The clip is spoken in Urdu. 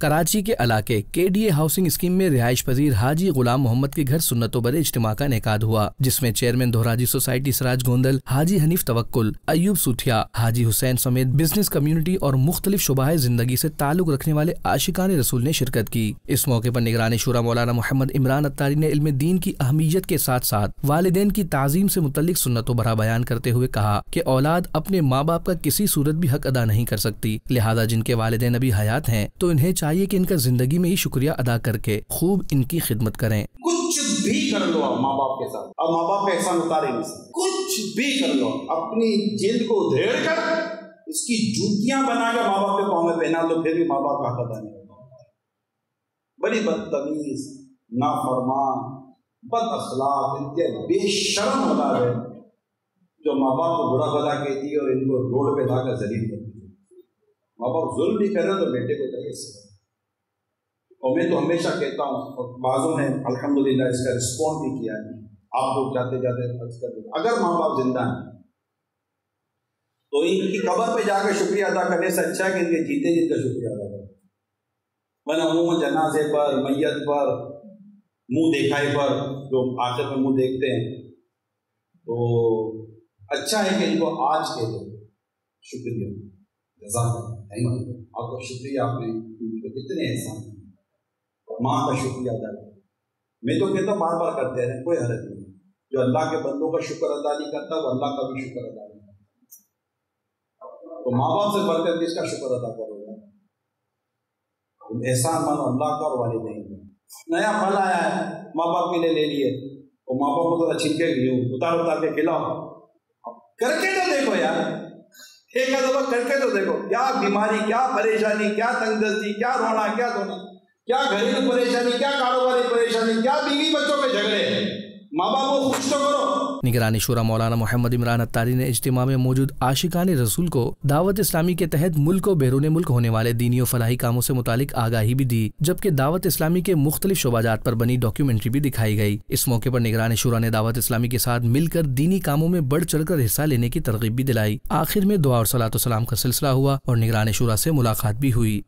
کراچی کے علاقے KDA ہاؤسنگ اسکیم میں رہائش پذیر حاجی غلام محمد کے گھر سنت و بر اجتماع کا انعقاد ہوا، جس میں چیئرمین دہراجی سوسائٹی سراج گوندل، حاجی حنیف توکل، ایوب سوتھیا، حاجی حسین سمیت بزنس کمیونٹی اور مختلف شعبہ زندگی سے تعلق رکھنے والے عاشقان رسول نے شرکت کی۔ اس موقع پر نگران شورا مولانا محمد عمران اتاری نے علم دین کی اہمیت کے ساتھ ساتھ والدین کی تعظیم سے متعلق سنت و برا بیان کرتے ہوئے کہا کہ اولاد اپنے ماں باپ کا کسی صورت بھی حق ادا نہیں کر سکتی، لہذا جن کے والدین ابھی حیات ہیں تو انہیں چاہیے کہ ان کا زندگی میں ہی شکریہ ادا کر کے خوب ان کی خدمت کریں۔ کچھ بھی کر لو آپ ماں باپ کے ساتھ، اب ماں باپ کا احسان اتارے نہیں سکتے، کچھ بھی کر لو، اپنی جلد کو ادھیڑ کر اس کی جوتیاں بنا کر ماں باپ کے پاؤں میں پہنا تو پھر بھی ماں باپ کا حق ادا نہیں ہوتا۔ بڑی بدتمیز، نافرمان، بد اخلاق، انتہائی بے شرم اولاد ہے جو ماں باپ کو برا بھلا کہتی ہے اور ان کو روڈ پہ لا کر ذلیل کرتی ہے۔ ماں باپ ظلم بھی کر رہے تو بیٹے کو چاہیے اس کا۔ اور میں تو ہمیشہ کہتا ہوں، اور بعضوں نے الحمدللہ اس کا رسپونس بھی کیا ہے، آپ لوگ جاتے جاتے عرض کر دیں اگر ماں باپ زندہ ہیں تو ان کی قبر پہ جا کے شکریہ ادا کرنے سے اچھا ہے کہ ان کے جیتے جن کا شکریہ ادا کریں، ورنہ عموماً جنازے پر، میت پر، منہ دکھائے پر جو آخر میں منہ دیکھتے ہیں، تو اچھا ہے کہ ان کو آج کہہ دو شکریہ، جزاک اللہ، آپ کا شکریہ، آپ نے اتنے احسان، ماں کا شکریہ ادا کریں۔ میں تو کہتا ہوں بار بار کرتے رہیں، کوئی حرج نہیں، جو اللہ کے بندوں کا شکر ادا نہیں کرتا وہ اللہ کا بھی شکر ادا نہیں کرتا، تو ماں باپ سے بڑھ کر کس کا شکر ادا کرو گے؟ احسان مانو اللہ کا اور والدین کا۔ نیا پھل آیا ہے، ماں باپ کے لیے لے لیے، اور ماں باپ کو ذرا چھلکے گئے اتار کے کھلاؤ، کر کے تو دیکھو یار، ایک دفعہ کر کے تو دیکھو، کیا بیماری، کیا پریشانی، کیا تنگ دستی، کیا رونا، کیا دھونا، کیا گھریلو پریشانی، کیا کاروباری پریشانی، کیا بیوی بچوں کے جھگڑے، ماں باپ کو خوش تو کرو۔ نگران شورا مولانا محمد عمران اتاری نے اجتماع میں موجود عاشقان رسول کو دعوت اسلامی کے تحت ملک و بیرون ملک ہونے والے دینی و فلاحی کاموں سے متعلق آگاہی بھی دی، جبکہ دعوت اسلامی کے مختلف شعبہ جات پر بنی ڈاکیومنٹری بھی دکھائی گئی۔ اس موقع پر نگران شورا نے دعوت اسلامی کے ساتھ مل کر دینی کاموں میں بڑھ چڑھ کر حصہ لینے کی ترغیب بھی دلائی۔ آخر میں دعا اور صلاۃ و سلام کا سلسلہ ہوا اور نگران شورا سے ملاقات بھی ہوئی۔